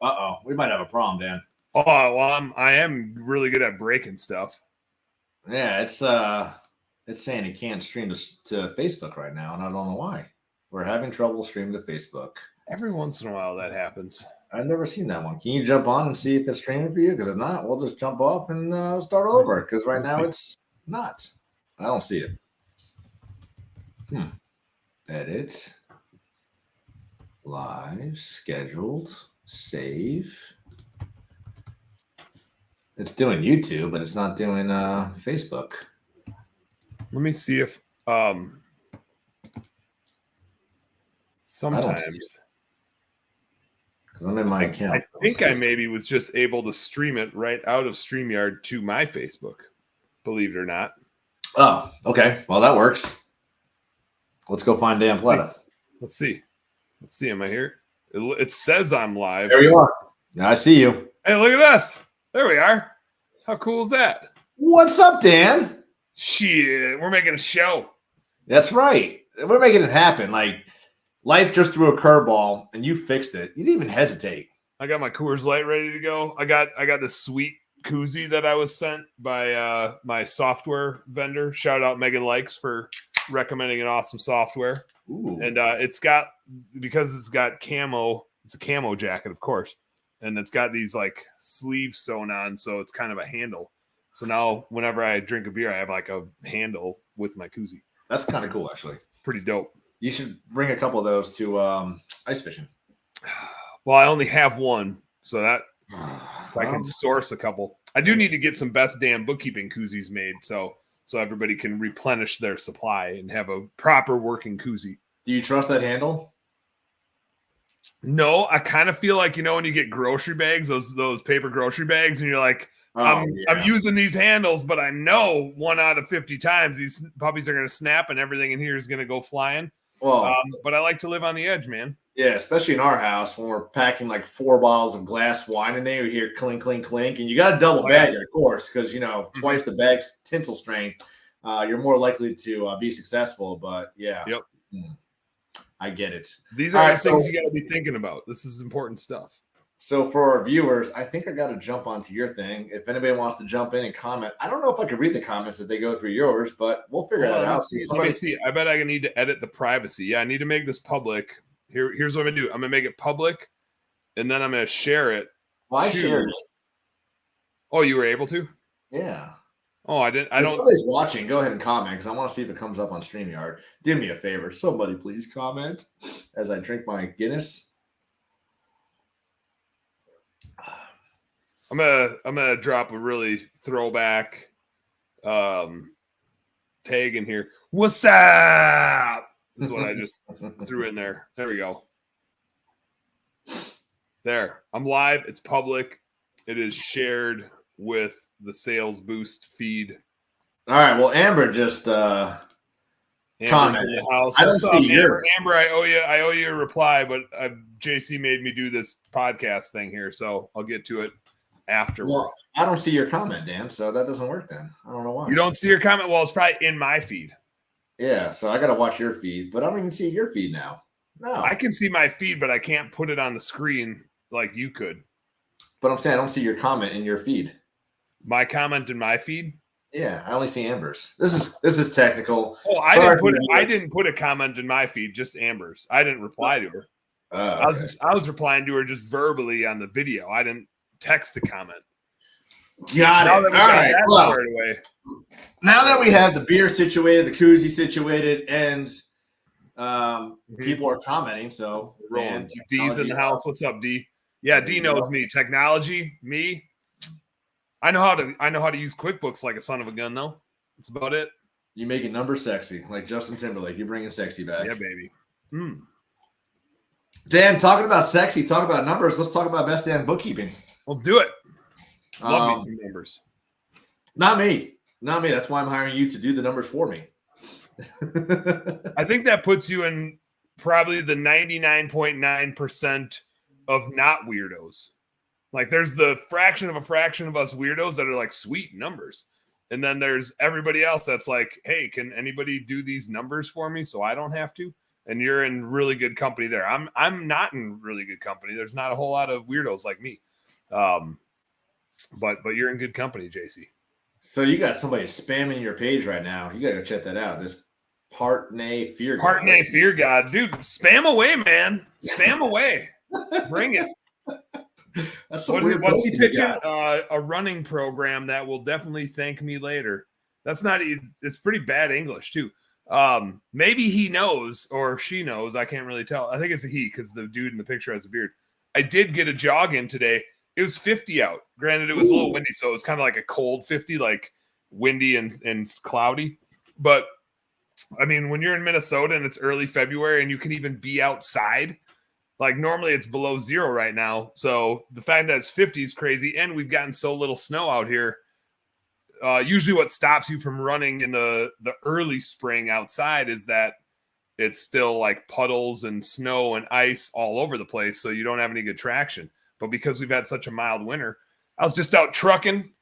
Uh-oh, we might have a problem, Dan. Oh, well, I am really good at breaking stuff. Yeah, it's saying it can't stream to Facebook right now, and I don't know why. We're having trouble streaming to Facebook. Every once in a while that happens. I've never seen that one. Can you jump on and see if it's streaming for you? Because if not, we'll just jump off and start over. Because right now it's not. I don't see it. Edit. Live. Scheduled. Save. It's doing YouTube, but it's not doing Facebook. Let me see if sometimes because I'm in my account. I think I maybe was just able to stream it right out of StreamYard to my Facebook, believe it or not. Oh, okay. Well, that works. Let's go find Dan Platta. Let's see. Am I here? It says I'm live. There you are. I see you. Hey, look at us. There we are. How cool is that? What's up, Dan? Shit, we're making a show. That's right. We're making it happen. Like, life just threw a curveball, and you fixed it. You didn't even hesitate. I got my Coors Light ready to go. I got this sweet koozie that I was sent by my software vendor. Shout out Megan Likes for recommending an awesome software. Ooh. And because it's got camo. It's a camo jacket, of course. And it's got these like sleeves sewn on, so it's kind of a handle. So now whenever I drink a beer, I have like a handle with my koozie. That's kind of cool, actually. Pretty dope. You should bring a couple of those to ice fishing. Well, I only have one, so that I can source a couple. I do need to get some best damn bookkeeping koozies made, so everybody can replenish their supply and have a proper working koozie. Do you trust that handle? No, I kind of feel like, when you get grocery bags, those paper grocery bags, and you're like, I'm using these handles, but I know 1 out of 50 times these puppies are going to snap and everything in here is going to go flying. Well, but I like to live on the edge, man. Yeah, especially in our house when we're packing like 4 bottles of glass wine in there, you hear clink, clink, clink, and you got to double bag it, of course, because, twice the bag's tensile strength, you're more likely to be successful. But yeah. Yep. I get it. These are things you got to be thinking about. This is important stuff. So for our viewers, I think I got to jump onto your thing. If anybody wants to jump in and comment, I don't know if I can read the comments if they go through yours, but we'll figure that out. Let me see. I bet I need to edit the privacy. Yeah, I need to make this public. Here's what I'm going to do. I'm going to make it public, and then I'm going to share it. Well, I shared it. Oh, you were able to? Yeah. Oh, I didn't. If somebody's watching, go ahead and comment because I want to see if it comes up on StreamYard. Do me a favor. Somebody please comment as I drink my Guinness. I'm gonna drop a really throwback tag in here. What's up? This is what I just threw in there. There we go. There. I'm live. It's public. It is shared with the Sales Boost feed. All right. Well, Amber just commented. In the house. I don't see your Amber. I owe you a reply, but JC made me do this podcast thing here, so I'll get to it afterward. Well, I don't see your comment, Dan, so that doesn't work then. I don't know why. You don't see your comment? Well, it's probably in my feed. Yeah, so I got to watch your feed, but I don't even see your feed now. No. I can see my feed, but I can't put it on the screen like you could. But I'm saying I don't see your comment in your feed. My comment in my feed? Yeah, I only see Amber's. This is technical. Oh, I didn't put a comment in my feed, just Amber's. I didn't reply to her. Okay. I was replying to her just verbally on the video. I didn't text a comment. Got it. All right. Well, now that we have the beer situated, the koozie situated, and people are commenting, so rolling. D's in the house. What's up, D? Yeah, D knows me. Technology, me. I know how to use QuickBooks like a son of a gun, though. That's about it. You make it number sexy, like Justin Timberlake. You're bringing sexy back. Yeah, baby. Dan, talking about sexy, talking about numbers. Let's talk about best Dan bookkeeping. Let's do it. Love me some numbers. Not me. That's why I'm hiring you to do the numbers for me. I think that puts you in probably the 99.9% of not weirdos. Like there's the fraction of us weirdos that are like sweet numbers. And then there's everybody else that's like, hey, can anybody do these numbers for me so I don't have to? And you're in really good company there. I'm not in really good company. There's not a whole lot of weirdos like me. But you're in good company, JC. So you got somebody spamming your page right now. You got to go check that out. This Partney Fear God. Partney Fear God. Dude, spam away, man. Spam away. Bring it. That's what's he pitching? A running program that will definitely thank me later. That's not, it's pretty bad English too. Maybe he knows or she knows. I can't really tell. I think it's a he because the dude in the picture has a beard. I did get a jog in today. It was 50 out. Granted, it was a little windy, so it was kind of like a cold 50, like windy and cloudy. But I mean, when you're in Minnesota and it's early February and you can even be outside, like normally it's below zero right now. So the fact that it's 50 is crazy. And we've gotten so little snow out here. Usually what stops you from running in the early spring outside is that it's still like puddles and snow and ice all over the place. So you don't have any good traction. But because we've had such a mild winter, I was just out trucking.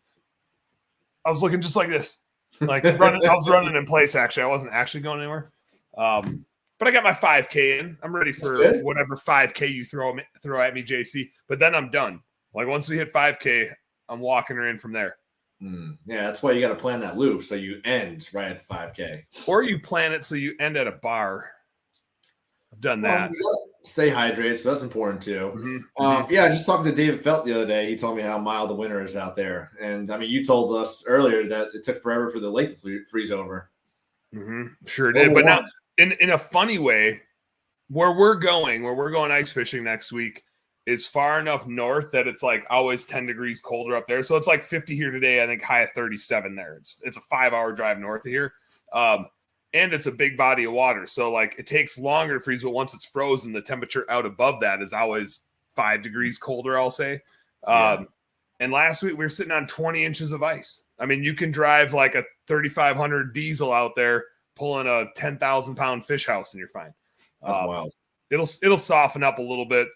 I was looking just like this, like running. I was running in place. Actually, I wasn't actually going anywhere. But I got my 5K in. I'm ready for whatever 5K you throw at me, JC. But then I'm done. Like once we hit 5K, I'm walking her in from there. Yeah, that's why you got to plan that loop so you end right at the 5K. Or you plan it so you end at a bar. I've done that. Stay hydrated, so that's important too. Yeah, just talking to David Felt the other day, he told me how mild the winter is out there. And I mean, you told us earlier that it took forever for the lake to freeze over. Sure did. But now, in a funny way, where we're going ice fishing next week is far enough north that it's like always 10 degrees colder up there. So it's like 50 here today. I think high of 37 there. It's a 5-hour drive north of here. And it's a big body of water. So like it takes longer to freeze, but once it's frozen, the temperature out above that is always 5 degrees colder, I'll say. And last week we were sitting on 20 inches of ice. I mean, you can drive like a 3,500 diesel out there pulling a 10,000 pound fish house and you're fine. That's wild. It'll soften up a little bit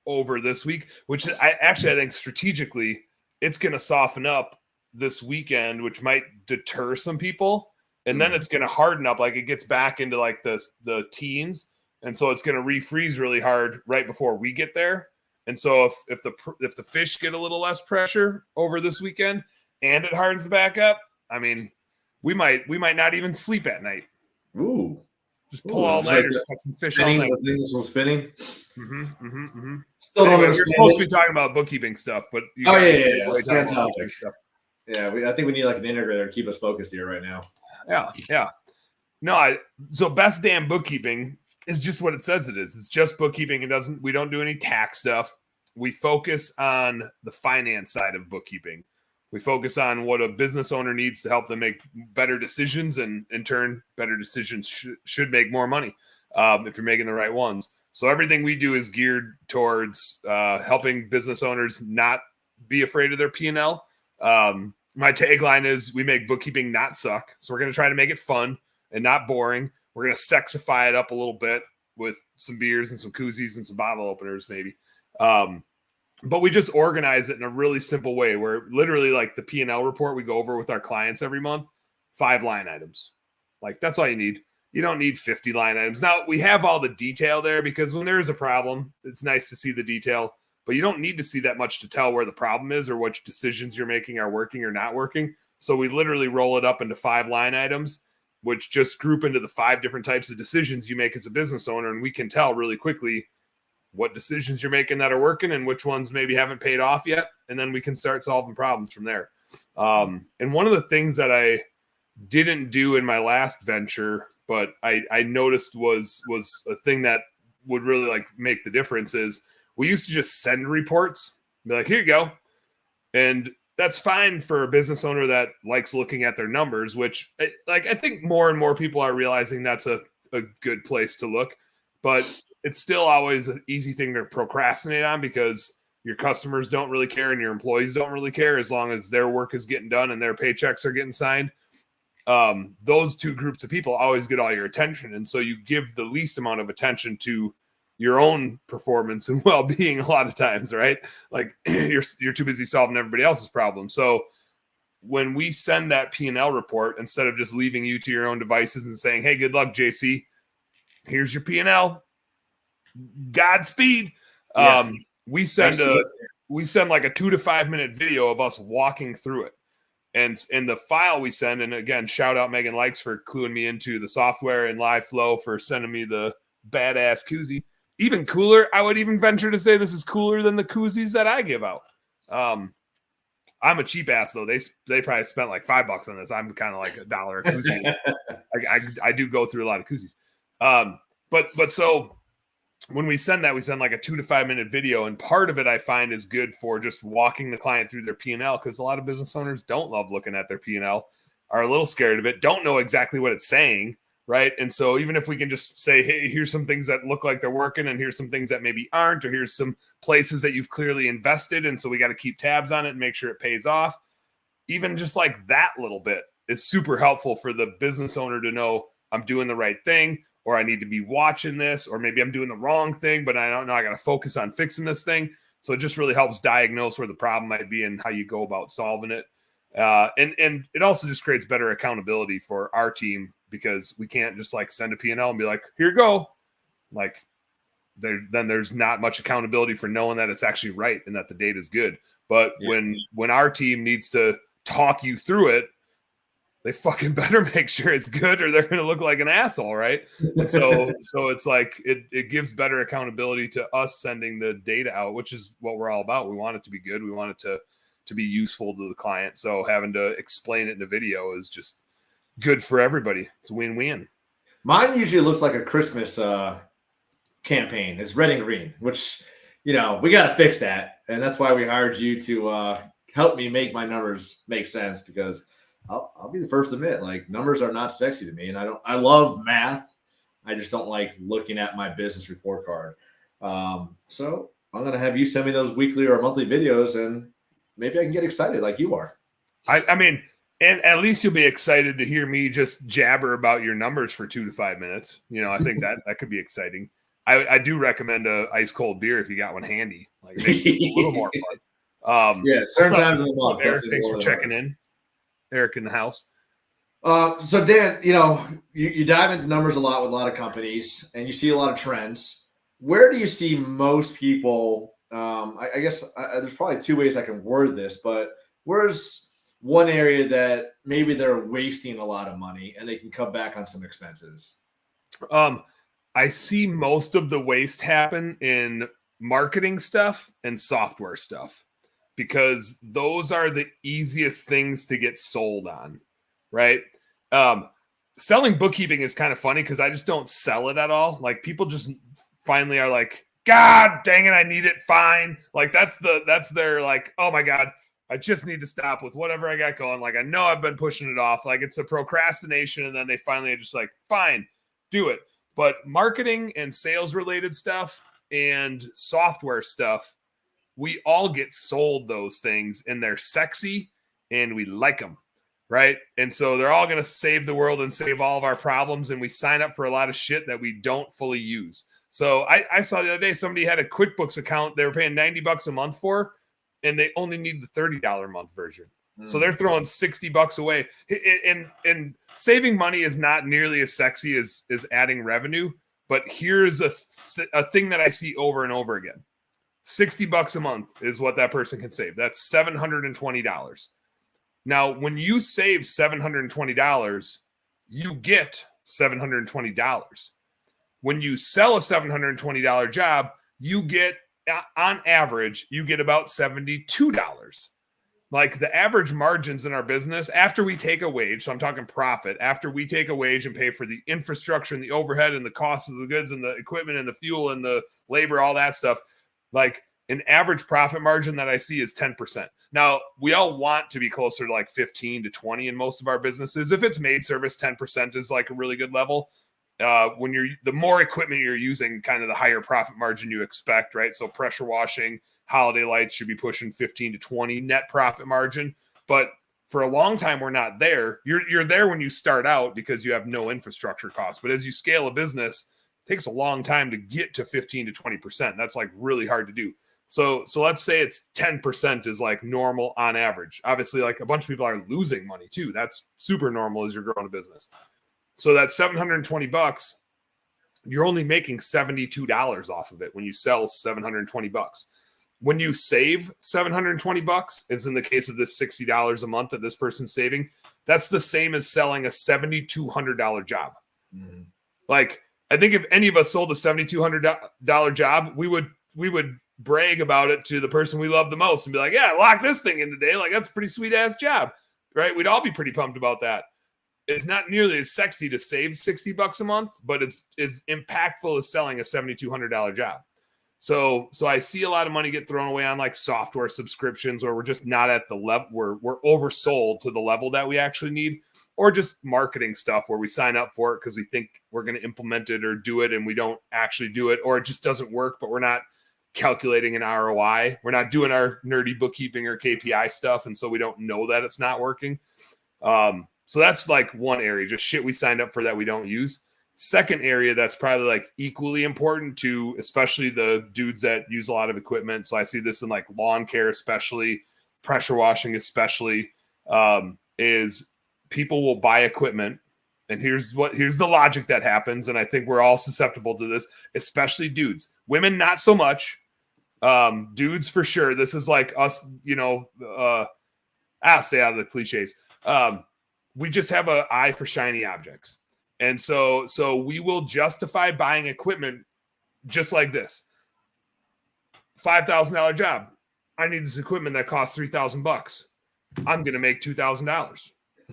over this week, which I think strategically it's going to soften up this weekend, which might deter some people. And then it's going to harden up, like it gets back into like the teens. And so it's going to refreeze really hard right before we get there. And so if the fish get a little less pressure over this weekend and it hardens back up, I mean, we might not even sleep at night. Ooh. Just pull all nighters, catching fish all night. Spinning. Still don't understand. You're supposed to be talking about bookkeeping stuff, but yeah. Stuff. Yeah, I think we need like an integrator to keep us focused here right now. Yeah. No, so best damn bookkeeping is just what it says it is. It's just bookkeeping. We don't do any tax stuff. We focus on the finance side of bookkeeping. We focus on what a business owner needs to help them make better decisions, and in turn, better decisions should make more money if you're making the right ones. So everything we do is geared towards helping business owners not be afraid of their P&L. My tagline is we make bookkeeping not suck. So we're going to try to make it fun and not boring. We're going to sexify it up a little bit with some beers and some koozies and some bottle openers maybe. But we just organize it in a really simple way where literally like the P&L report we go over with our clients every month, 5 line items. Like that's all you need. You don't need 50 line items. Now we have all the detail there because when there is a problem, it's nice to see the detail. But you don't need to see that much to tell where the problem is or which decisions you're making are working or not working. So we literally roll it up into 5 line items, which just group into the 5 different types of decisions you make as a business owner. And we can tell really quickly what decisions you're making that are working and which ones maybe haven't paid off yet. And then we can start solving problems from there. And one of the things that I didn't do in my last venture, but I noticed was a thing that would really like make the difference is we used to just send reports, be like, here you go. And that's fine for a business owner that likes looking at their numbers, which I think more and more people are realizing that's a good place to look. But it's still always an easy thing to procrastinate on because your customers don't really care and your employees don't really care as long as their work is getting done and their paychecks are getting signed. Those two groups of people always get all your attention. And so you give the least amount of attention to your own performance and well-being a lot of times, right? Like you're too busy solving everybody else's problems. So when we send that P&L report, instead of just leaving you to your own devices and saying, hey, good luck, JC, here's your P&L, Godspeed. Yeah. We send like a 2 to 5 minute video of us walking through it. And in the file we send, and again, shout out Megan Likes for cluing me into the software and Live Flow for sending me the badass koozie. Even cooler, I would even venture to say this is cooler than the koozies that I give out. I'm a cheap ass though. They probably spent like $5 on this. I'm kind of like $1 a koozie. I do go through a lot of koozies. But so when we send like a 2 to 5 minute video, and part of it I find is good for just walking the client through their P&L, because a lot of business owners don't love looking at their P&L, are a little scared of it, don't know exactly what it's saying, right? And so even if we can just say, hey, here's some things that look like they're working, and here's some things that maybe aren't, or here's some places that you've clearly invested, and so we got to keep tabs on it and make sure it pays off. Even just like that little bit is super helpful for the business owner to know I'm doing the right thing, or I need to be watching this, or maybe I'm doing the wrong thing, but I don't know, I got to focus on fixing this thing. So it just really helps diagnose where the problem might be and how you go about solving it. And it also just creates better accountability for our team, because we can't just like send a P&L and be like, here you go. Like then there's not much accountability for knowing that it's actually right and that the data is good. But when our team needs to talk you through it, they fucking better make sure it's good, or they're going to look like an asshole, right? And so it's like it gives better accountability to us sending the data out, which is what we're all about. We want it to be good. We want it to be useful to the client. So having to explain it in a video is just good for everybody. It's a win-win. Mine usually looks like a Christmas campaign. It's red and green, which, we got to fix that. And that's why we hired you to help me make my numbers make sense, because I'll be the first to admit, like, numbers are not sexy to me. And I love math. I just don't like looking at my business report card. So I'm going to have you send me those weekly or monthly videos, and maybe I can get excited like you are. I mean, and at least you'll be excited to hear me just jabber about your numbers for 2 to 5 minutes. I think that could be exciting. I do recommend a ice cold beer if you got one handy. Like, it makes it a little more fun. Certain times in the month. Eric, thanks for checking in. Eric in the house. So Dan, you dive into numbers a lot with a lot of companies, and you see a lot of trends. Where do you see most people? I guess there's probably two ways I can word this, but where's one area that maybe they're wasting a lot of money and they can cut back on some expenses? I see most of the waste happen in marketing stuff and software stuff, because those are the easiest things to get sold on, right? Selling bookkeeping is kind of funny because I just don't sell it at all. Like, people just finally are like, God dang it, I need it. Fine. Like, that's their like, oh my God, I just need to stop with whatever I got going. Like, I know I've been pushing it off. Like, it's a procrastination. And then they finally are just like, fine, do it. But marketing and sales related stuff and software stuff, we all get sold those things, and they're sexy and we like them, right? And so they're all going to save the world and save all of our problems, and we sign up for a lot of shit that we don't fully use. So I saw the other day somebody had a QuickBooks account they were paying $90 a month for, and they only need the $30 a month version. So they're throwing $60 away. And saving money is not nearly as sexy as adding revenue. But here's a thing that I see over and over again. $60 a month is what that person can save. That's $720. Now, when you save $720, you get $720. When you sell a $720 job, you get, on average, you get about $72. Like, the average margins in our business after we take a wage, so I'm talking profit, after we take a wage and pay for the infrastructure and the overhead and the cost of the goods and the equipment and the fuel and the labor, all that stuff, like, an average profit margin that I see is 10%. Now, we all want to be closer to like 15 to 20 in most of our businesses. If it's maid service, 10% is like a really good level. when the more equipment you're using, kind of the higher profit margin you expect, right? So pressure washing, holiday lights should be pushing 15 to 20 net profit margin. But for a long time, we're not there. You're there when you start out because you have no infrastructure costs. But as you scale a business, it takes a long time to get to 15 to 20%. That's like really hard to do. So let's say it's 10% is like normal on average. Obviously, like a bunch of people are losing money too. That's super normal as you're growing a business. So that $720, you're only making $72 off of it when you sell $720. When you save $720, as in the case of this $60 a month that this person's saving, that's the same as selling a $7,200 job. Mm-hmm. Like, I think if any of us sold a $7,200 job, we would brag about it to the person we love the most and be like, yeah, lock this thing in today. Like, that's a pretty sweet ass job, right? We'd all be pretty pumped about that. It's not nearly as sexy to save $60 a month, but it's as impactful as selling a $7,200 job. So I see a lot of money get thrown away on like software subscriptions, or we're just not at the level, we're oversold to the level that we actually need, or just marketing stuff where we sign up for it because we think we're going to implement it or do it and we don't actually do it, or it just doesn't work, but we're not calculating an ROI. We're not doing our nerdy bookkeeping or KPI stuff, and so we don't know that it's not working. So that's like one area, just shit we signed up for that we don't use. Second area that's probably like equally important to especially the dudes that use a lot of equipment. So I see this in like lawn care, especially pressure washing, especially is people will buy equipment. And here's the logic that happens. And I think we're all susceptible to this, especially dudes. Women, not so much. Dudes for sure. This is like us, I'll stay out of the cliches. We just have an eye for shiny objects. And so we will justify buying equipment just like this. $5,000 job. I need this equipment that costs $3,000. I'm going to make $2,000.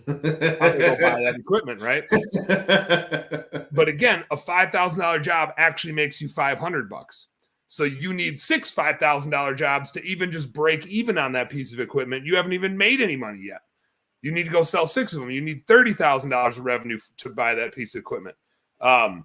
I'm going to go buy that equipment, right? But again, a $5,000 job actually makes you $500. So you need 6 $5,000 jobs to even just break even on that piece of equipment. You haven't even made any money yet. You need to go sell 6 of them. You need $30,000 of revenue to buy that piece of equipment with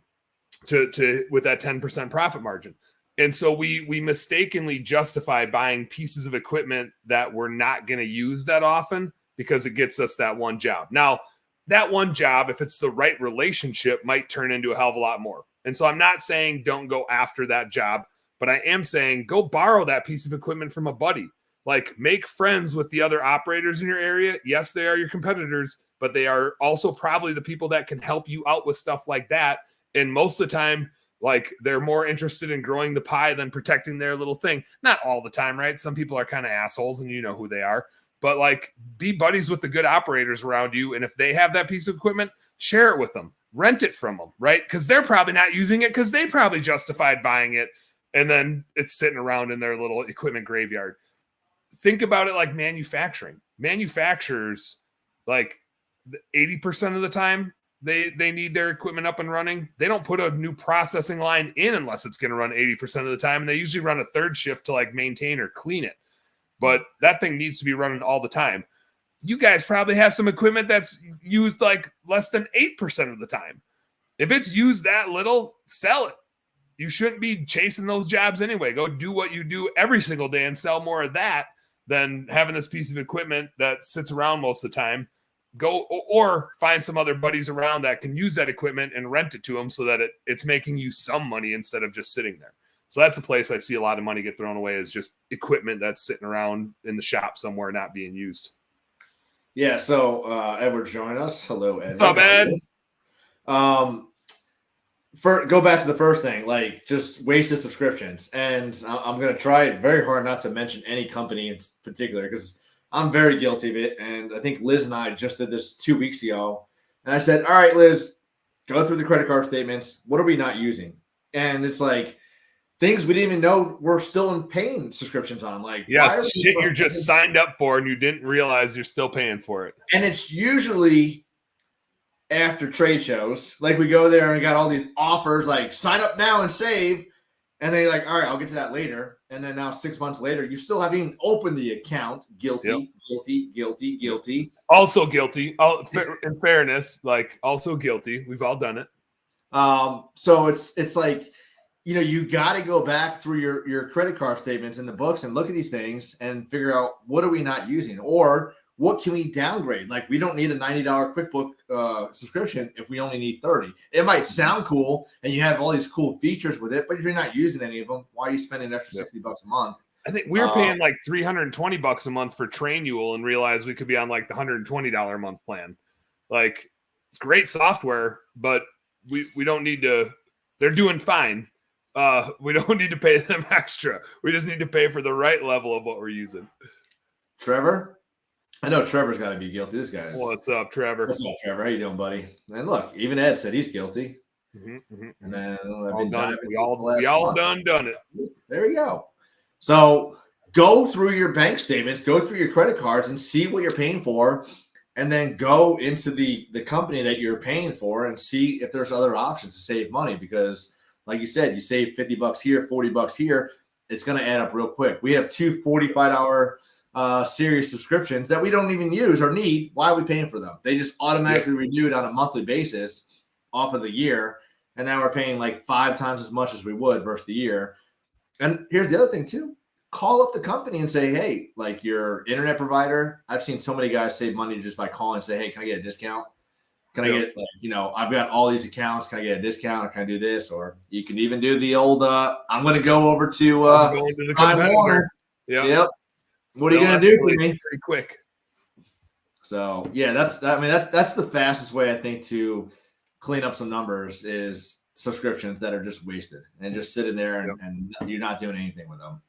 that 10% profit margin. And so we mistakenly justify buying pieces of equipment that we're not going to use that often because it gets us that one job. Now, that one job, if it's the right relationship, might turn into a hell of a lot more. And so I'm not saying don't go after that job, but I am saying go borrow that piece of equipment from a buddy. Like, make friends with the other operators in your area. Yes, they are your competitors, but they are also probably the people that can help you out with stuff like that. And most of the time, like, they're more interested in growing the pie than protecting their little thing. Not all the time, right? Some people are kind of assholes and you know who they are. But, like, be buddies with the good operators around you. And if they have that piece of equipment, share it with them. Rent it from them, right? Because they're probably not using it because they probably justified buying it. And then it's sitting around in their little equipment graveyard. Think about it like manufacturing. Manufacturers, like 80% of the time, they need their equipment up and running. They don't put a new processing line in unless it's going to run 80% of the time. And they usually run a third shift to like maintain or clean it. But that thing needs to be running all the time. You guys probably have some equipment that's used like less than 8% of the time. If it's used that little, sell it. You shouldn't be chasing those jobs anyway. Go do what you do every single day and sell more of that than having this piece of equipment that sits around most of the time. Go or find some other buddies around that can use that equipment and rent it to them so that it's making you some money instead of just sitting there. So that's a place I see a lot of money get thrown away, is just equipment that's sitting around in the shop somewhere not being used. Yeah. So Edward's joining us. Hello, Ed. What's up, Ed? Go back to the first thing, like just wasted subscriptions. And I'm going to try very hard not to mention any company in particular because I'm very guilty of it. And I think Liz and I just did this 2 weeks ago. And I said, all right, Liz, go through the credit card statements. What are we not using? And it's like things we didn't even know we're still in paying subscriptions on. Like, yeah, shit you're just signed up for and you didn't realize you're still paying for it. And it's usually after trade shows. Like, we go there and we got all these offers, like sign up now and save. And then you're like, all right, I'll get to that later. And then now 6 months later, you still haven't even opened the account. Guilty. Also guilty. In fairness, like also guilty. We've all done it. So it's like, you got to go back through your credit card statements in the books and look at these things and figure out what are we not using, or what can we downgrade? Like, we don't need a $90 QuickBook subscription if we only need 30. It might sound cool and you have all these cool features with it, but if you're not using any of them, why are you spending an extra $60 a month? I think we were paying like $320 a month for Trainual and realized we could be on like the $120 a month plan. Like, it's great software, but we don't need to. They're doing fine. We don't need to pay them extra. We just need to pay for the right level of what we're using. Trevor? I know Trevor's got to be guilty. This guy's. What's up, Trevor? What's up, Trevor? How you doing, buddy? And look, even Ed said he's guilty. And then we all done it. There we go. So go through your bank statements, go through your credit cards, and see what you're paying for, and then go into the company that you're paying for and see if there's other options to save money. Because, like you said, you save $50 here, $40 here, it's going to add up real quick. We have two $45 series subscriptions that we don't even use or need. Why are we paying for them? They just automatically renewed on a monthly basis off of the year, and now we're paying like 5 times as much as we would versus the year. And here's the other thing too: call up the company and say, hey, like, your internet provider. I've seen so many guys save money just by calling and say, hey, can I get a discount? Can I get, like, I've got all these accounts. Can I get a discount? Or can I do this? Or you can even do the old, I'm going to go over to Time Warner. Yep. What are you going to do for me? Pretty quick. So yeah, that's the fastest way, I think, to clean up some numbers is subscriptions that are just wasted and just sitting there and you're not doing anything with them.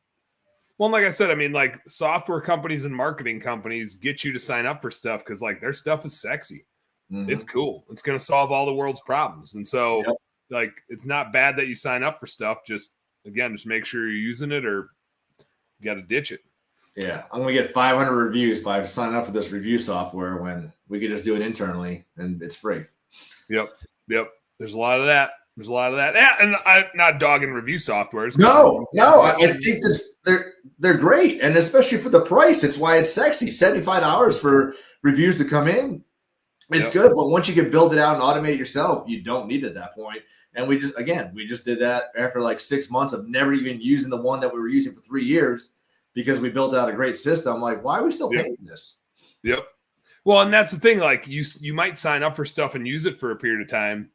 Well, like I said, I mean, like, software companies and marketing companies get you to sign up for stuff because, like, their stuff is sexy. Mm-hmm. It's cool. It's going to solve all the world's problems. And so, like, it's not bad that you sign up for stuff. Just make sure you're using it, or you got to ditch it. Yeah, I'm going to get 500 reviews by signing up for this review software when we could just do it internally and it's free. Yep. There's a lot of that. Yeah, and I'm not dogging review softwares. No. I think they're great, and especially for the price. It's why it's sexy. $75 for reviews to come in. It's good, but once you can build it out and automate it yourself, you don't need it at that point. And we just did that after like 6 months of never even using the one that we were using for 3 years because we built out a great system. Like, why are we still paying this? Yep. Well, and that's the thing. Like, you might sign up for stuff and use it for a period of time,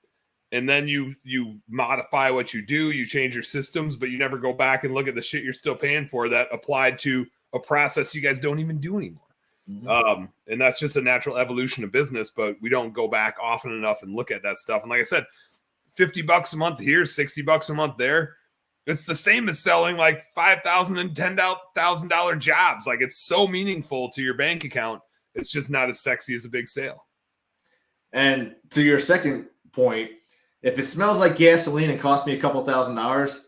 and then you modify what you do, you change your systems, but you never go back and look at the shit you're still paying for that applied to a process you guys don't even do anymore. Mm-hmm. And that's just a natural evolution of business, but we don't go back often enough and look at that stuff. And like I said, $50 a month here, $60 a month there. It's the same as selling like $5,000 and $10,000 jobs. Like, it's so meaningful to your bank account. It's just not as sexy as a big sale. And to your second point, if it smells like gasoline and costs me a couple $1,000s,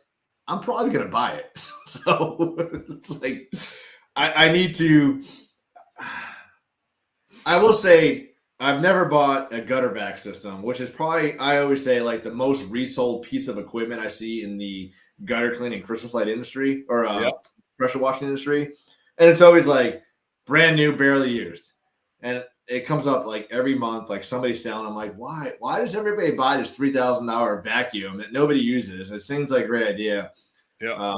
I'm probably going to buy it. So it's like, I need to. I will say I've never bought a gutter vac system, which is probably, I always say, like the most resold piece of equipment I see in the gutter cleaning Christmas light industry or pressure washing industry. And it's always like brand new, barely used. And it comes up like every month, like somebody's selling. I'm like, why does everybody buy this $3,000 vacuum that nobody uses? It seems like a great idea. Yeah.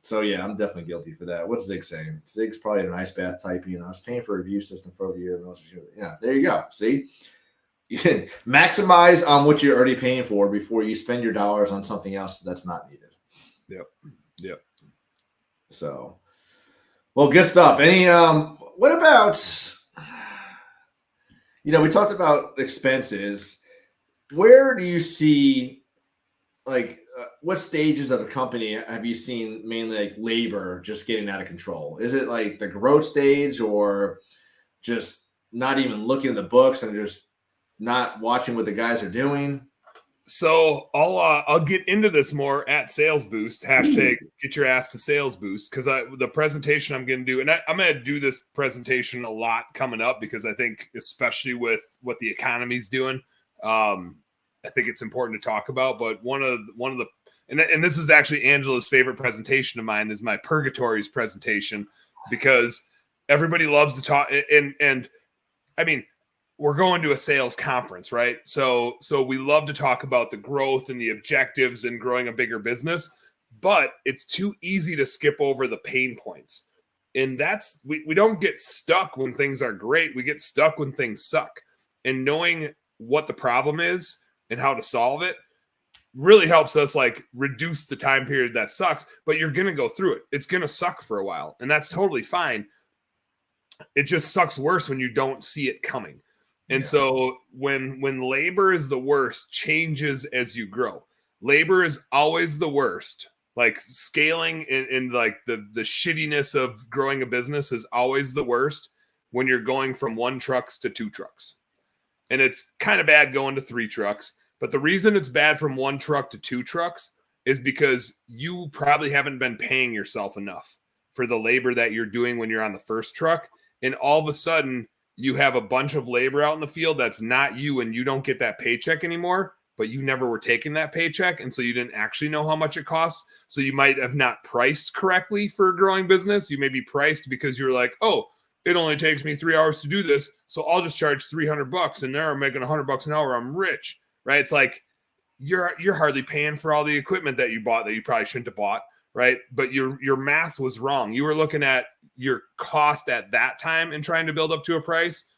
So yeah, I'm definitely guilty for that. What's Zig saying? Zig's probably an ice bath type. I was paying for a review system for over a year. Yeah, there you go. See, maximize on what you're already paying for before you spend your dollars on something else that's not needed. Yep. So, well, good stuff. Any what about? We talked about expenses. Where do you see, like, what stages of a company have you seen mainly like labor just getting out of control? Is it like the growth stage, or just not even looking at the books and just not watching what the guys are doing? So I'll get into this more at Sales Boost. Hashtag get your ass to Sales Boost, because the presentation I'm going to do, and I'm going to do this presentation a lot coming up because I think, especially with what the economy's doing, I think it's important to talk about. But one of the and this is actually Angela's favorite presentation of mine, is my Purgatories presentation, because everybody loves to talk. And I mean, we're going to a sales conference, right? So we love to talk about the growth and the objectives and growing a bigger business, but it's too easy to skip over the pain points. And that's, we don't get stuck when things are great. We get stuck when things suck. And knowing what the problem is and how to solve it really helps us like reduce the time period that sucks, but you're going to go through it. It's going to suck for a while, and that's totally fine. It just sucks worse when you don't see it coming. And so when labor is the worst, changes as you grow. Labor is always the worst. Like scaling and like the shittiness of growing a business is always the worst when you're going from 1 trucks to 2 trucks. And it's kind of bad going to 3 trucks. But the reason it's bad from 1 truck to 2 trucks is because you probably haven't been paying yourself enough for the labor that you're doing when you're on the first truck. And all of a sudden, you have a bunch of labor out in the field that's not you, and you don't get that paycheck anymore, but you never were taking that paycheck. And so you didn't actually know how much it costs. So you might have not priced correctly for a growing business. You may be priced because you're like, oh, it only takes me 3 hours to do this, so I'll just charge $300, and there I'm making $100 an hour. I'm rich, right? It's like you're hardly paying for all the equipment that you bought that you probably shouldn't have bought, right? But your math was wrong. You were looking at your cost at that time and trying to build up to a price.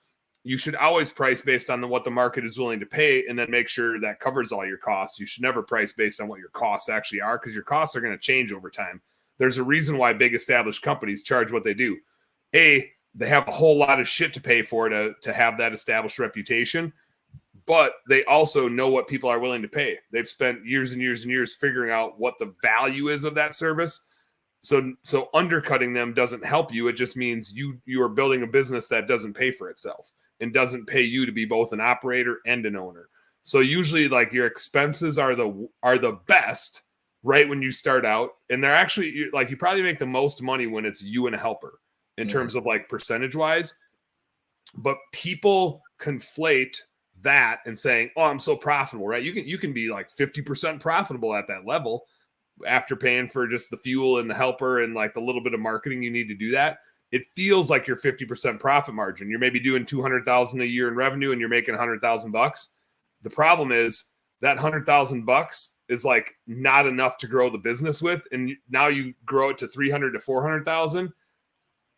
You should always price based on what the market is willing to pay, and then make sure that covers all your costs. You should never price based on what your costs actually are, because your costs are going to change over time. There's a reason why big established companies charge what they do. They have a whole lot of shit to pay for to have that established reputation, but they also know what people are willing to pay. They've spent years and years and years figuring out what the value is of that service. So undercutting them doesn't help you. It just means you are building a business that doesn't pay for itself and doesn't pay you to be both an operator and an owner. So usually like your expenses are the best right when you start out. And they're actually like, you probably make the most money when it's you and a helper in terms of like percentage wise. But people conflate that and saying, oh, I'm so profitable, right? You can be like 50% profitable at that level after paying for just the fuel and the helper and like the little bit of marketing you need to do that. It feels like you're 50% profit margin. You're maybe doing 200,000 a year in revenue and you're making $100,000. The problem is that $100,000 is like not enough to grow the business with. And now you grow it to 300 to 400,000.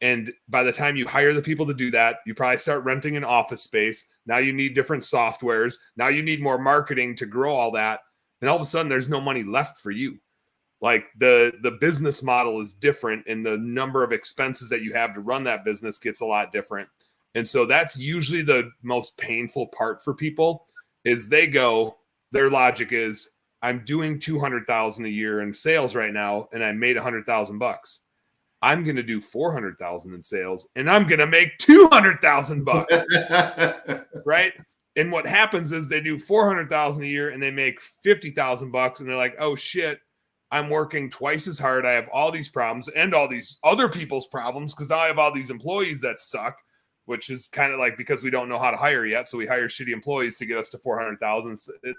And by the time you hire the people to do that, you probably start renting an office space. Now you need different softwares. Now you need more marketing to grow all that. And all of a sudden there's no money left for you. Like the business model is different, and the number of expenses that you have to run that business gets a lot different. And so that's usually the most painful part for people is their logic is, I'm doing 200,000 a year in sales right now, and I made $100,000. I'm going to do 400,000 in sales, and I'm going to make $200,000, right? And what happens is they do 400,000 a year and they make $50,000, and they're like, oh shit, I'm working twice as hard. I have all these problems and all these other people's problems because now I have all these employees that suck, which is kind of like because we don't know how to hire yet. So we hire shitty employees to get us to 400,000.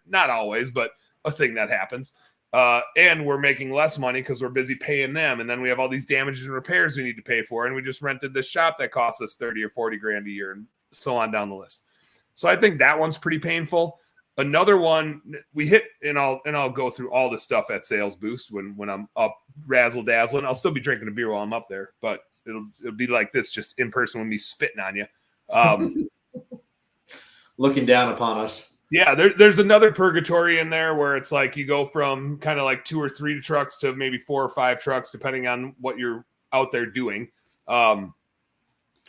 Not always, but a thing that happens. And we're making less money because we're busy paying them. And then we have all these damages and repairs we need to pay for. And we just rented this shop that costs us 30 or 40 grand a year and so on down the list. So I think that one's pretty painful. Another one we hit, and I'll go through all this stuff at Sales Boost when I'm up razzle dazzling. I'll still be drinking a beer while I'm up there, but it'll be like this just in person with me spitting on you. Looking down upon us. Yeah, there's another purgatory in there where it's like you go from kind of like 2 or 3 trucks to maybe 4 or 5 trucks, depending on what you're out there doing. When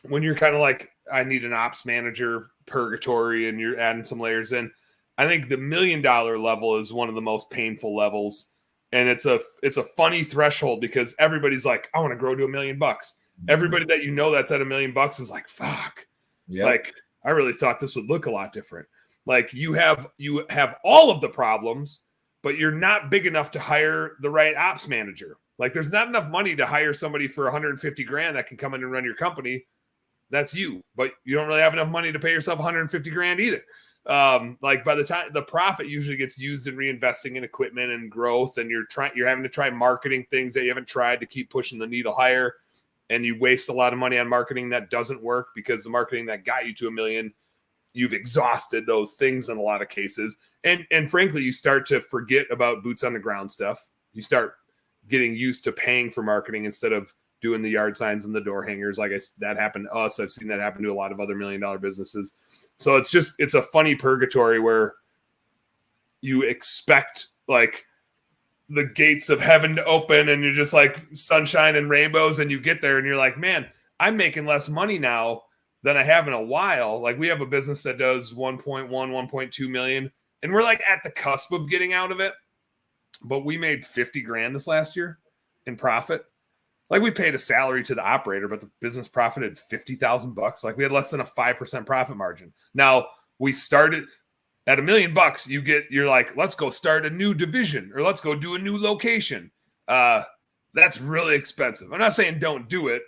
you're kind of like, I need an ops manager purgatory, and you're adding some layers in. I think the $1 million level is one of the most painful levels. And it's a funny threshold because everybody's like, I want to grow to $1 million. Everybody that you know that's at $1 million is like, fuck. Yep. Like, I really thought this would look a lot different. Like you have all of the problems, but you're not big enough to hire the right ops manager. Like there's not enough money to hire somebody for 150 grand that can come in and run your company. That's you, but you don't really have enough money to pay yourself 150 grand either. Like by the time the profit usually gets used in reinvesting in equipment and growth, and you're having to try marketing things that you haven't tried to keep pushing the needle higher. And you waste a lot of money on marketing that doesn't work because the marketing that got you to $1 million you've exhausted those things in a lot of cases. And frankly, you start to forget about boots on the ground stuff. You start getting used to paying for marketing instead of doing the yard signs and the door hangers. That happened to us. I've seen that happen to a lot of other $1 million businesses. So it's a funny purgatory where you expect like the gates of heaven to open and you're just like sunshine and rainbows, and you get there and you're like, man, I'm making less money now than I have in a while. Like we have a business that does 1.1, 1.2 million, and we're like at the cusp of getting out of it. But we made 50 grand this last year in profit. Like we paid a salary to the operator, but the business profited $50,000. Like we had less than a 5% profit margin. Now we started at $1 million. You're like, let's go start a new division or let's go do a new location. That's really expensive. I'm not saying don't do it.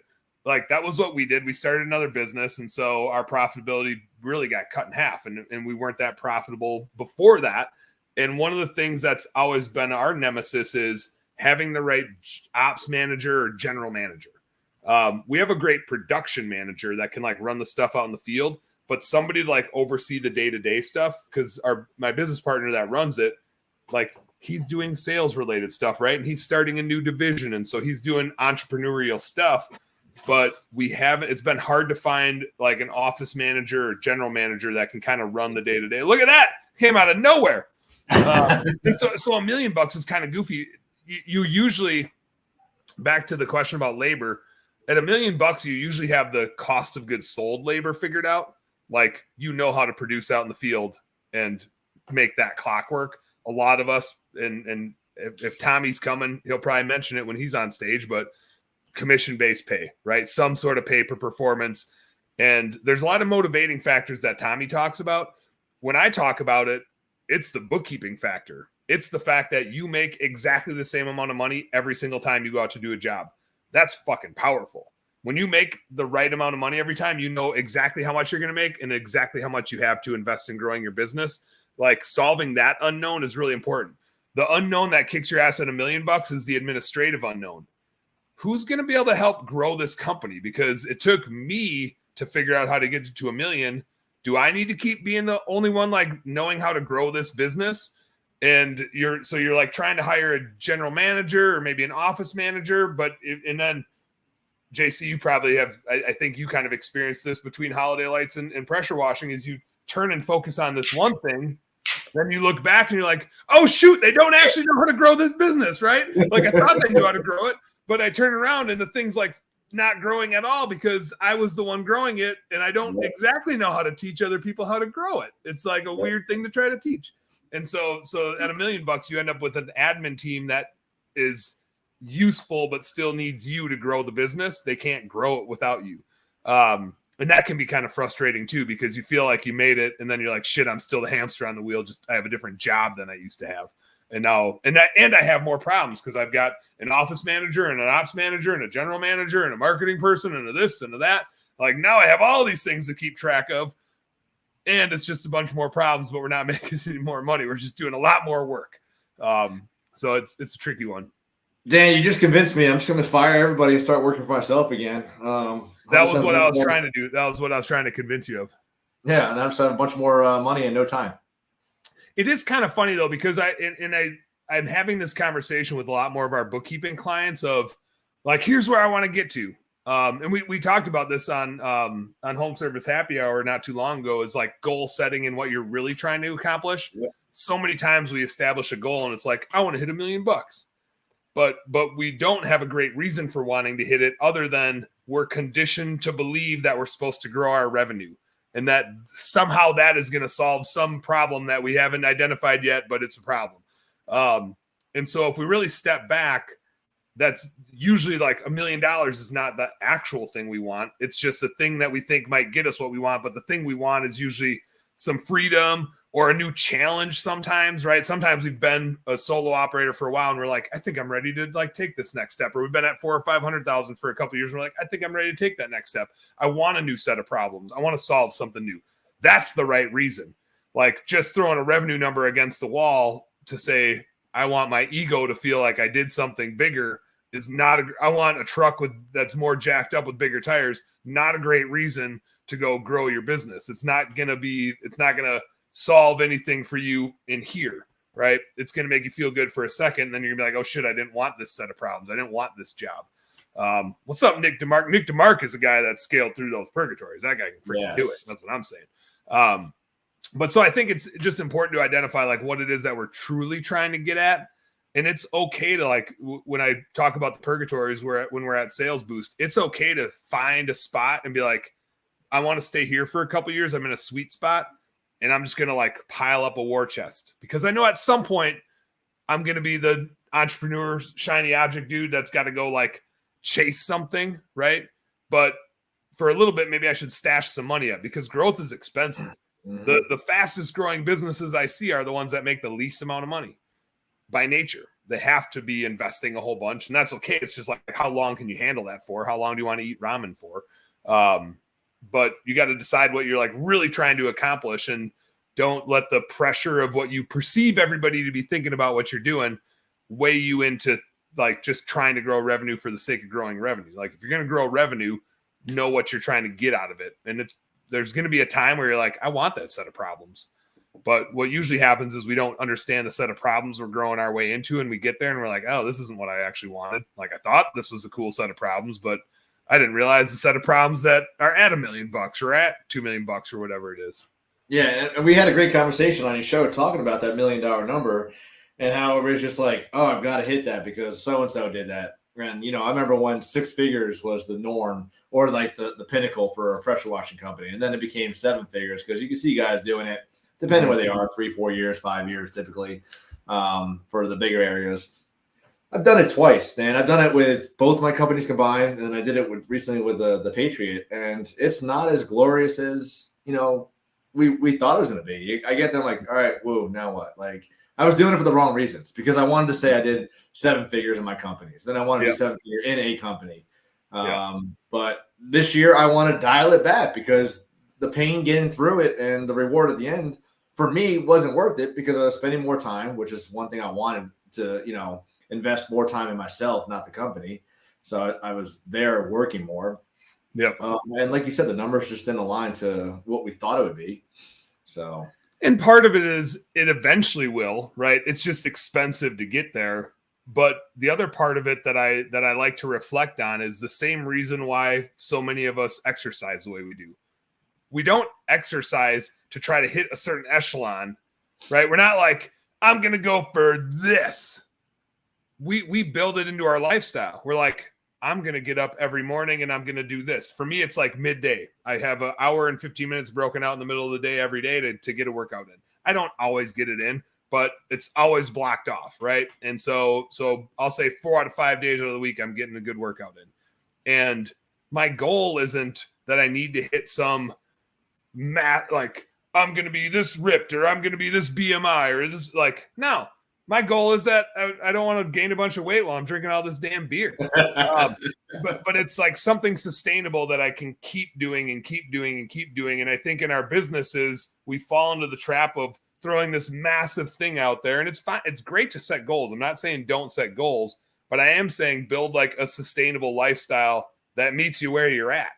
Like that was what we did. We started another business. And so our profitability really got cut in half, and we weren't that profitable before that. And one of the things that's always been our nemesis is having the right ops manager or general manager. We have a great production manager that can like run the stuff out in the field, but somebody to like oversee the day-to-day stuff, because my business partner that runs it, like he's doing sales related stuff, right? And he's starting a new division. And so he's doing entrepreneurial stuff, but it's been hard to find like an office manager or general manager that can kind of run the day-to-day. Look at that. Came out of nowhere. And so $1 million is kind of goofy. You usually, back to the question about labor, at $1 million, you usually have the cost of goods sold labor figured out. Like, you know how to produce out in the field and make that clock work. A lot of us, and if Tommy's coming, he'll probably mention it when he's on stage, but commission-based pay, right? Some sort of pay per performance. And there's a lot of motivating factors that Tommy talks about. When I talk about it, it's the bookkeeping factor. It's the fact that you make exactly the same amount of money every single time you go out to do a job. That's fucking powerful. When you make the right amount of money every time, you know exactly how much you're going to make and exactly how much you have to invest in growing your business. Like solving that unknown is really important. The unknown that kicks your ass at $1 million is the administrative unknown. Who's going to be able to help grow this company? Because it took me to figure out how to get to $1 million. Do I need to keep being the only one like knowing how to grow this business? And you're like trying to hire a general manager or maybe an office manager, and then JC, you probably have, I think you kind of experienced this between holiday lights and pressure washing, is you turn and focus on this one thing. Then you look back and you're like, oh shoot, they don't actually know how to grow this business, right? Like I thought they knew how to grow it, but I turn around and the thing's like not growing at all because I was the one growing it. And I don't exactly know how to teach other people how to grow it. It's like a weird thing to try to teach. And so at $1 million, you end up with an admin team that is useful, but still needs you to grow the business. They can't grow it without you. And that can be kind of frustrating too, because you feel like you made it and then you're like, shit, I'm still the hamster on the wheel. Just I have a different job than I used to have. And now, and I have more problems because I've got an office manager and an ops manager and a general manager and a marketing person and a this and a that. Like now I have all these things to keep track of. And it's just a bunch more problems, but we're not making any more money. We're just doing a lot more work. So it's a tricky one. Dan, you just convinced me. I'm just going to fire everybody and start working for myself again. That was what I was trying to do. That was what I was trying to convince you of. Yeah, and I'm just having a bunch more money in no time. It is kind of funny though, because I'm having this conversation with a lot more of our bookkeeping clients of like, here's where I want to get to. And we talked about this on Home Service Happy Hour not too long ago, is like goal setting and what you're really trying to accomplish. Yeah. So many times we establish a goal and it's like, I want to hit $1 million. But we don't have a great reason for wanting to hit it other than we're conditioned to believe that we're supposed to grow our revenue and that somehow that is going to solve some problem that we haven't identified yet, but it's a problem. And so if we really step back, that's usually like $1 million is not the actual thing we want. It's just a thing that we think might get us what we want. But the thing we want is usually some freedom or a new challenge sometimes, right? Sometimes we've been a solo operator for a while and we're like, I think I'm ready to like take this next step. Or we've been at 400,000 or 500,000 for a couple of years. And we're like, I think I'm ready to take that next step. I want a new set of problems. I want to solve something new. That's the right reason. Like just throwing a revenue number against the wall to say, I want my ego to feel like I did something bigger is not I want a truck that's more jacked up with bigger tires. Not a great reason to go grow your business. It's not going to solve anything for you in here, right? It's going to make you feel good for a second. And then you're gonna be like, oh shit, I didn't want this set of problems. I didn't want this job. What's up, Nick DeMark? Nick DeMark is a guy that scaled through those purgatories. That guy can freaking do it. That's what I'm saying. But so I think it's just important to identify like what it is that we're truly trying to get at. And it's okay to like, when I talk about the purgatories, when we're at Sales Boost, it's okay to find a spot and be like, I want to stay here for a couple of years. I'm in a sweet spot and I'm just going to like pile up a war chest, because I know at some point I'm going to be the entrepreneur shiny object dude that's got to go like chase something. Right. But for a little bit, maybe I should stash some money up, because growth is expensive. Mm-hmm. The fastest growing businesses I see are the ones that make the least amount of money by nature. They have to be investing a whole bunch, and that's okay. It's just like, how long can you handle that for? How long do you want to eat ramen for? But you got to decide what you're like really trying to accomplish, and don't let the pressure of what you perceive everybody to be thinking about what you're doing weigh you into like just trying to grow revenue for the sake of growing revenue. Like if you're going to grow revenue, know what you're trying to get out of it. And there's going to be a time where you're like, I want that set of problems. But what usually happens is we don't understand the set of problems we're growing our way into, and we get there and we're like, oh, this isn't what I actually wanted. Like I thought this was a cool set of problems, but I didn't realize the set of problems that are at $1 million or at $2 million or whatever it is. Yeah, and we had a great conversation on your show talking about that $1 million number and how it was just like, oh, I've got to hit that because so-and-so did that. And, I remember when 6 figures was the norm or like the pinnacle for a pressure washing company. And then it became 7 figures because you can see guys doing it, depending where they are, 3, 4 years, 5 years, typically for the bigger areas. I've done it twice, Dan. I've done it with both my companies combined, and I did it recently with the Patriot. And it's not as glorious as, we thought it was going to be. I get them like, all right, whoa, now what? Like, I was doing it for the wrong reasons because I wanted to say I did 7 figures in my companies. Then I wanted to do 7 figures in a company. But this year I want to dial it back because the pain getting through it and the reward at the end for me wasn't worth it because I was spending more time, which is one thing I wanted to, invest more time in myself, not the company. So I was there working more. Yeah. And like you said, the numbers just didn't align to what we thought it would be. So. And part of it is it eventually will, right? It's just expensive to get there. But the other part of it that I like to reflect on is the same reason why so many of us exercise the way we do. We don't exercise to try to hit a certain echelon, right? We're not like, I'm going to go for this. We build it into our lifestyle. We're like, I'm going to get up every morning and I'm going to do this. For me, it's like midday. I have an hour and 15 minutes broken out in the middle of the day every day to get a workout in. I don't always get it in, but it's always blocked off, right? And so I'll say 4 out of 5 days out of the week, I'm getting a good workout in. And my goal isn't that I need to hit some math, like I'm going to be this ripped or I'm going to be this BMI or this, like, no. My goal is that I don't want to gain a bunch of weight while I'm drinking all this damn beer. But it's like something sustainable that I can keep doing and keep doing and keep doing. And I think in our businesses, we fall into the trap of throwing this massive thing out there. And it's fine. It's great to set goals. I'm not saying don't set goals, but I am saying build like a sustainable lifestyle that meets you where you're at.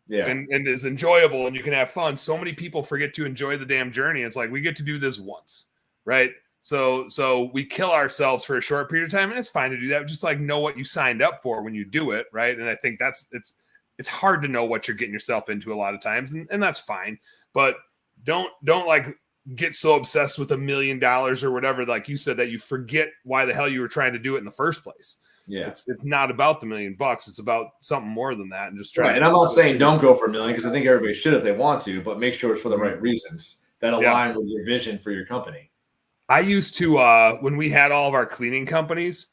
Yeah. And is enjoyable and you can have fun. So many people forget to enjoy the damn journey. It's like we get to do this once, right? So we kill ourselves for a short period of time, and it's fine to do that. Just like know what you signed up for when you do it, right? And I think it's hard to know what you're getting yourself into a lot of times, and that's fine. But don't like get so obsessed with $1 million or whatever, like you said, that you forget why the hell you were trying to do it in the first place. Yeah, it's not about the $1 million. It's about something more than that, and just try. Right. And I'm not saying don't go for $1 million because I think everybody should if they want to, but make sure it's for the right reasons that align with your vision for your company. I used to, when we had all of our cleaning companies,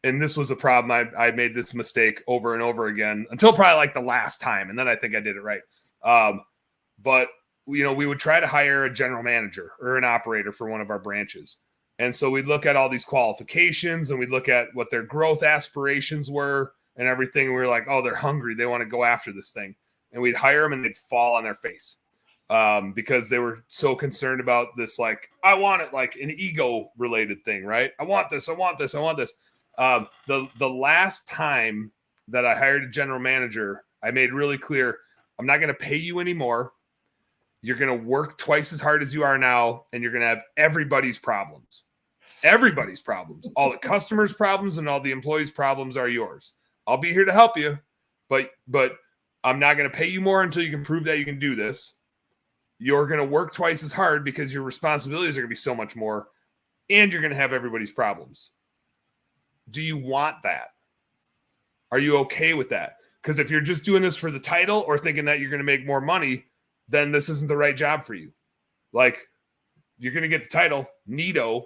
and this was a problem, I made this mistake over and over again until probably like the last time. And then I think I did it right. But, we would try to hire a general manager or an operator for one of our branches. And so we'd look at all these qualifications and we'd look at what their growth aspirations were and everything. And we were like, oh, they're hungry. They want to go after this thing. And we'd hire them and they'd fall on their face. Because they were so concerned about this, like, I want it, like an ego related thing, right? I want this. The last time that I hired a general manager, I made really clear, I'm not going to pay you anymore. You're going to work twice as hard as you are now, and you're going to have everybody's problems. Everybody's problems. All the customers' problems and all the employees' problems are yours. I'll be here to help you, but I'm not going to pay you more until you can prove that you can do this. You're going to work twice as hard because your responsibilities are going to be so much more, and you're going to have everybody's problems. Do you want that? Are you okay with that? Because if you're just doing this for the title or thinking that you're going to make more money, then this isn't the right job for you. Like, you're going to get the title, neato,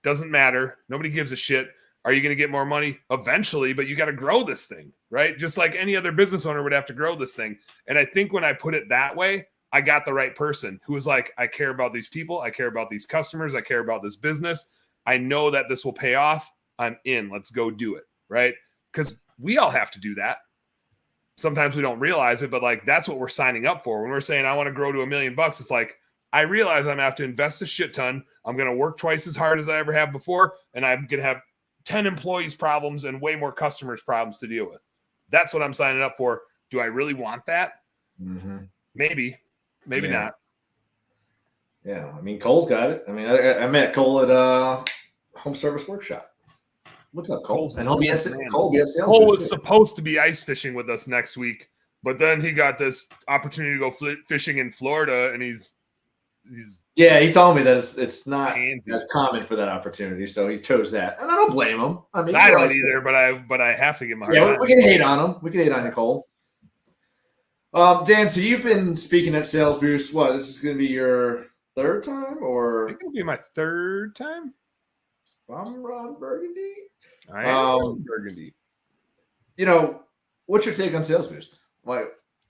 doesn't matter. Nobody gives a shit. Are you going to get more money? Eventually, but you got to grow this thing, right? Just like any other business owner would have to grow this thing. And I think when I put it that way, I got the right person who was like, I care about these people. I care about these customers. I care about this business. I know that this will pay off. I'm in. Let's go do it, right? Because we all have to do that. Sometimes we don't realize it, but like that's what we're signing up for. When we're saying I want to grow to $1 million, it's like I realize I'm gonna have to invest a shit ton. I'm gonna work twice as hard as I ever have before, and I'm gonna have 10 employees problems and way more customers problems to deal with. That's what I'm signing up for. Do I really want that? Mm-hmm. Maybe not. Yeah, I mean Cole's got it. I mean, I met Cole at Home Service Workshop. What's up, Cole? And Cole was supposed to be ice fishing with us next week, but then he got this opportunity to go fishing in Florida, and he's yeah. He told me that it's not as common for that opportunity, so he chose that, and I don't blame him. I mean, I don't either, but I have to give him a hard time. We can hate on him. We can hate on you, Cole. Dan, so you've been speaking at Sales Boost. What? This is going to be your third time, or it's going to be my third time. I'm Ron Burgundy. I am Burgundy. You know, what's your take on Sales Boost? Like,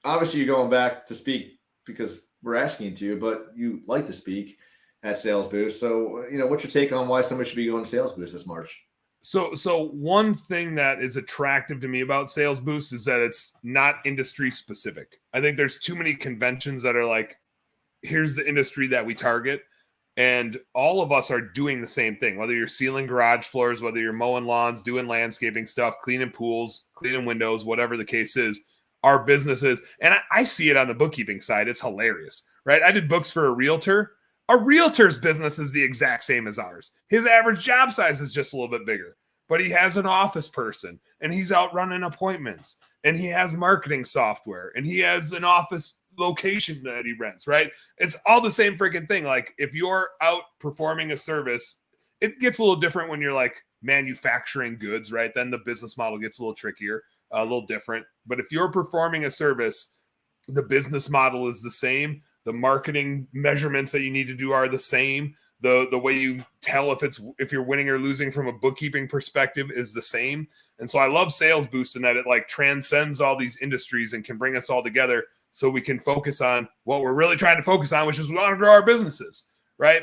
obviously, you're going back to speak because we're asking you to, but you like to speak at Sales Boost. So, you know, what's your take on why somebody should be going to Sales Boost this March? So one thing that is attractive to me about Sales Boost is that it's not industry specific. I think there's too many conventions that are like, here's the industry that we target. And all of us are doing the same thing, whether you're sealing garage floors, whether you're mowing lawns, doing landscaping stuff, cleaning pools, cleaning windows, whatever the case is, our businesses. And I see it on the bookkeeping side. It's hilarious, right? I did books for a realtor. A realtor's business is the exact same as ours. His average job size is just a little bit bigger, but he has an office person and he's out running appointments and he has marketing software and he has an office location that he rents, right? It's all the same freaking thing. Like if you're out performing a service, it gets a little different when you're like manufacturing goods, right? Then the business model gets a little trickier, a little different. But if you're performing a service, the business model is the same. The marketing measurements that you need to do are the same. The way you tell if you're winning or losing from a bookkeeping perspective is the same. And so I love Sales Boost in that it like transcends all these industries and can bring us all together so we can focus on what we're really trying to focus on, which is we want to grow our businesses, right?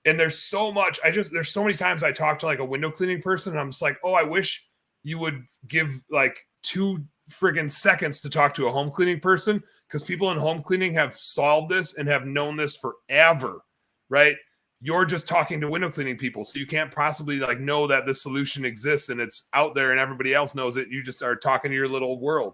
And there's so much, there's so many times I talk to like a window cleaning person and I'm just like, oh, I wish you would give like 2 friggin' seconds to talk to a home cleaning person, because people in home cleaning have solved this and have known this forever, right? You're just talking to window cleaning people, so you can't possibly like know that this solution exists and it's out there and everybody else knows it. You just are talking to your little world.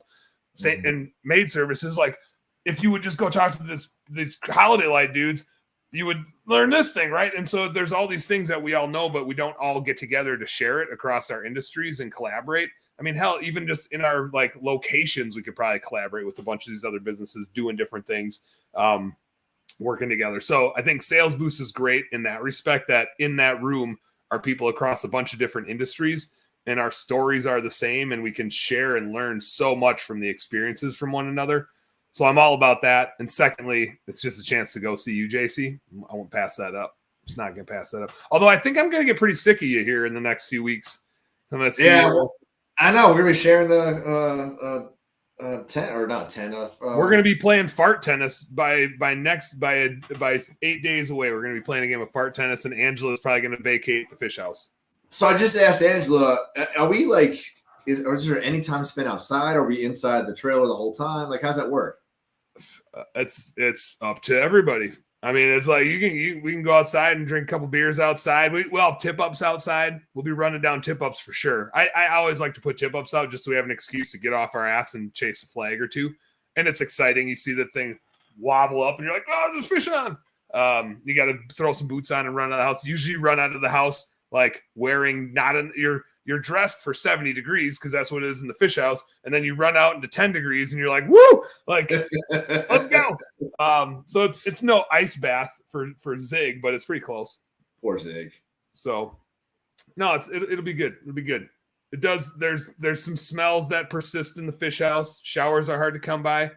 And maid services, like if you would just go talk to these holiday light dudes, you would learn this thing, right? And so there's all these things that we all know, but we don't all get together to share it across our industries and collaborate. I mean, hell, even just in our like locations, we could probably collaborate with a bunch of these other businesses doing different things, working together. So I think Sales Boost is great in that respect, that in that room are people across a bunch of different industries and our stories are the same and we can share and learn so much from the experiences from one another. So I'm all about that. And secondly, it's just a chance to go see you, JC. I won't pass that up. I'm just not going to pass that up. Although I think I'm going to get pretty sick of you here in the next few weeks. I'm going to see you. I know. We're going to be sharing the 10 or not 10. We're going to be playing fart tennis by 8 days away. We're going to be playing a game of fart tennis, and Angela's probably going to vacate the fish house. So I just asked Angela, are we like, is there any time spent outside? Are we inside the trailer the whole time? Like, how's that work? It's up to everybody. I mean, it's like we can go outside and drink a couple beers outside. We'll have tip-ups outside. We'll be running down tip-ups for sure. I always like to put tip-ups out just so we have an excuse to get off our ass and chase a flag or two. and it's exciting. You see the thing wobble up, and you're like, "Oh, there's fish on!" You got to throw some boots on and run out of the house. Usually, you run out of the house like wearing you're dressed for 70 degrees because that's what it is in the fish house, and then you run out into 10 degrees, and you're like, "Woo!" Like, let's go. So it's no ice bath for Zig, but it's pretty close. Poor Zig. So, no, it'll be good. It'll be good. It does. There's some smells that persist in the fish house. Showers are hard to come by.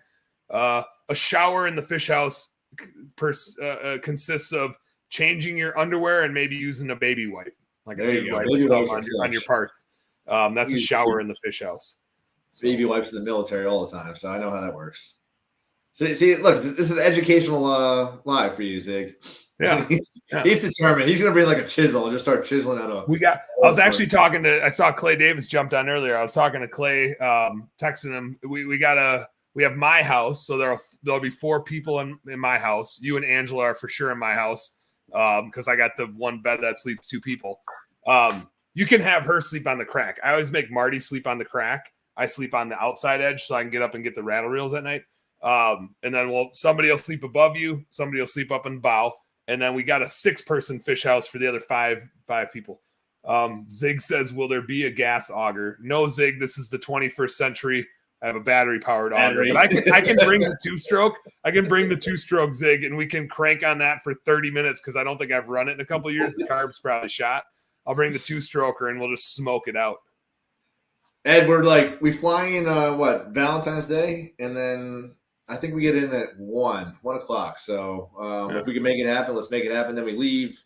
A shower in the fish house consists of changing your underwear and maybe using a baby wipe, like a baby wipe on your parts. That's a shower in the fish house. So, baby wipes in the military all the time, so I know how that works. So, see, look, this is an educational live for you, Zig. Yeah. He's determined. He's going to bring like a chisel and just start chiseling out a. I was actually talking to. I saw Clay Davis jumped on earlier. I was talking to Clay, texting him. We have my house, so there'll be 4 people in my house. You and Angela are for sure in my house because I got the one bed that sleeps 2 people. You can have her sleep on the crack. I always make Marty sleep on the crack. I sleep on the outside edge so I can get up and get the rattle reels at night. And then somebody will sleep above you. Somebody will sleep up in the bow. And then we got a 6-person fish house for the other five people. Zig says, will there be a gas auger? No, Zig, this is the 21st century. I have a battery-powered auger. But I can bring the 2-stroke. I can bring the 2-stroke, Zig, and we can crank on that for 30 minutes because I don't think I've run it in a couple of years. The carb's probably shot. I'll bring the 2-stroker, and we'll just smoke it out. Ed, we fly in, Valentine's Day? And then I think we get in at 1 o'clock. So if we can make it happen, let's make it happen. Then we leave.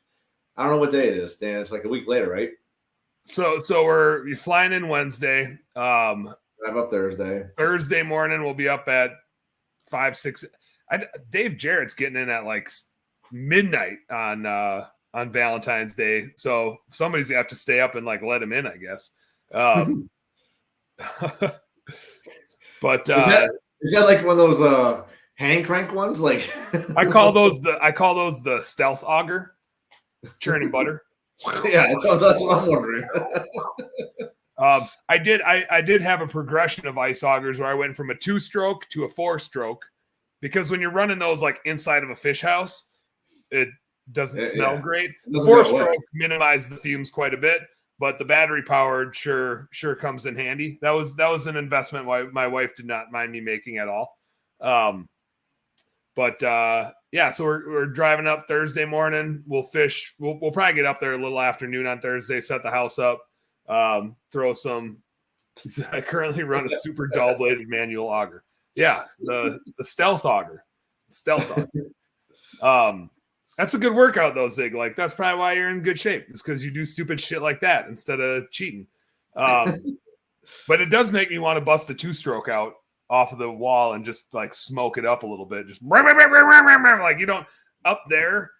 I don't know what day it is, Dan. It's like a week later, right? So you're flying in Wednesday. I'm up Thursday. Thursday morning, we'll be up at 5, 6. Dave Jarrett's getting in at like midnight on Valentine's Day. So somebody's gonna have to stay up and like let him in, I guess. But is that like one of those hand crank ones? Like I call those the stealth auger, churning butter. Yeah, that's what I'm wondering. I did have a progression of ice augers where I went from a 2-stroke to a 4-stroke because when you're running those like inside of a fish house, it doesn't smell great. The 4-stroke minimized the fumes quite a bit, but the battery powered sure comes in handy. That was an investment my wife did not mind me making at all. So we're driving up Thursday morning. We'll fish. We'll probably get up there a little afternoon on Thursday, set the house up, throw some. I currently run a super dull bladed manual auger. Yeah, the stealth auger. That's a good workout though, Zig. Like that's probably why you're in good shape. It's because you do stupid shit like that instead of cheating. But it does make me want to bust the 2-stroke out off of the wall and just like smoke it up a little bit. Just like you don't up there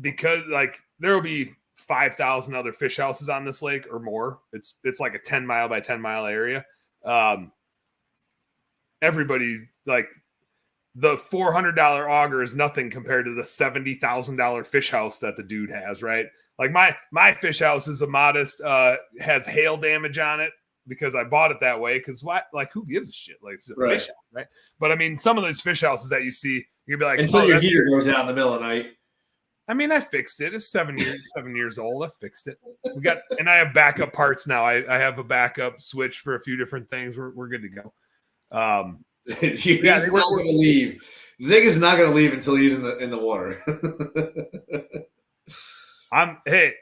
because like there will be 5,000 other fish houses on this lake or more. It's like a 10 mile by 10 mile area. Everybody like the $400 auger is nothing compared to the $70,000 fish house that the dude has, right? Like my fish house is a modest, has hail damage on it because I bought it that way. Because who gives a shit? Like it's a fish house, right? But I mean, some of those fish houses that you see, you'd be like, until your heater goes out in the middle of the night. I mean, I fixed it. It's 7 years old. I fixed it. And I have backup parts now. I have a backup switch for a few different things. We're good to go. He's not going to leave. Zig is not going to leave until he's in the water.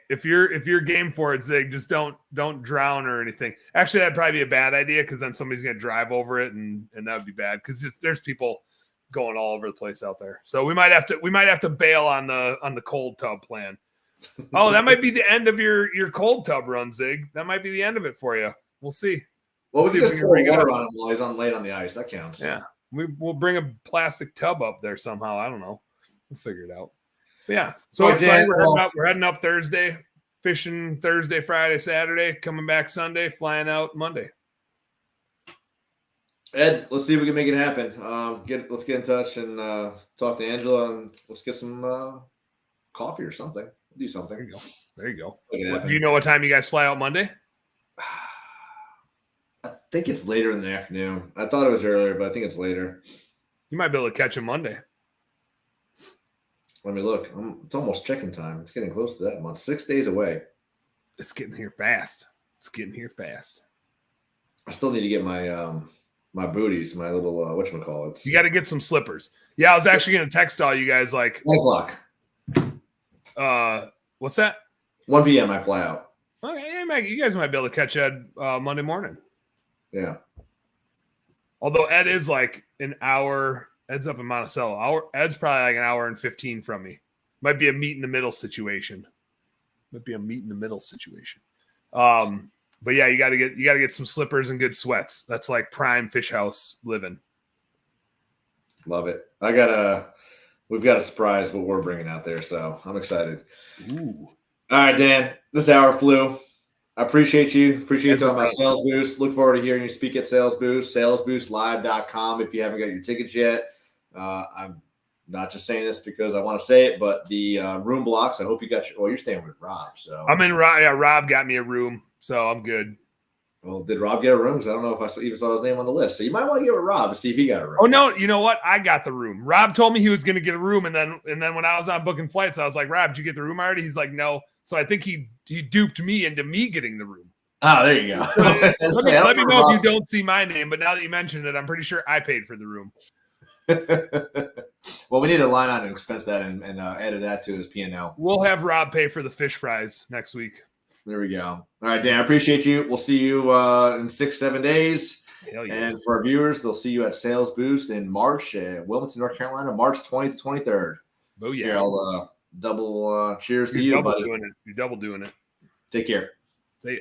If you're game for it, Zig, just don't drown or anything. Actually, that'd probably be a bad idea because then somebody's going to drive over it and that would be bad because there's people going all over the place out there. So we might have to bail on the cold tub plan. Oh, that might be the end of your cold tub run, Zig. That might be the end of it for you. We'll see. Well, we can just pour water on him while he's laid on the ice. That counts. Yeah. We'll bring a plastic tub up there somehow. I don't know. We'll figure it out. But yeah. So excited. We're heading up Thursday, fishing Thursday, Friday, Saturday, coming back Sunday, flying out Monday. Ed, let's see if we can make it happen. Let's get in touch and talk to Angela and let's get some coffee or something. Do something. There you go. Do you know what time you guys fly out Monday? I think it's later in the afternoon. I thought it was earlier, but I think it's later. You might be able to catch him Monday. Let me look. It's almost check-in time. It's getting close to that month. 6 days away. It's getting here fast. I still need to get my my booties, my little whatchamacallits. You got to get some slippers. Yeah, I was actually going to text all you guys like 1 o'clock. What's that? 1 p.m. I fly out. Okay, Mike, you guys might be able to catch Ed Monday morning. Yeah. Although Ed is like an hour. Ed's up in Monticello. Ed's probably like an hour and 15 from me. Might be a meet in the middle situation. But yeah, you got to get some slippers and good sweats. That's like prime fish house living. Love it. We've got a surprise what we're bringing out there, so I'm excited. Ooh. All right, Dan. This hour flew. I appreciate you. Appreciate you talking about Sales Boost. Look forward to hearing you speak at Sales Boost. SalesBoostLive.com. If you haven't got your tickets yet, I'm not just saying this because I want to say it, but the room blocks. I hope you got your. Well, you're staying with Rob, so I'm in. Yeah, Rob got me a room, so I'm good. Well, did Rob get a room? Because I don't know if I even saw his name on the list. So you might want to give it Rob to see if he got a room. Oh no, you know what? I got the room. Rob told me he was going to get a room, and then when I was on booking flights, I was like, Rob, did you get the room already? He's like, no. So I think he duped me into me getting the room. Oh, there you go. let me know if you don't see my name, but now that you mentioned it, I'm pretty sure I paid for the room. Well, we need to line on and expense that and edit that to his P&L. We'll have Rob pay for the fish fries next week. There we go. All right, Dan, I appreciate you. We'll see you in 6-7 days. Hell yeah. And for our viewers, they'll see you at Sales Boost in March at Wilmington, North Carolina, March 20th to 23rd. Oh, yeah. Here, I'll double cheers to you, buddy. You're double doing it. Take care. See ya.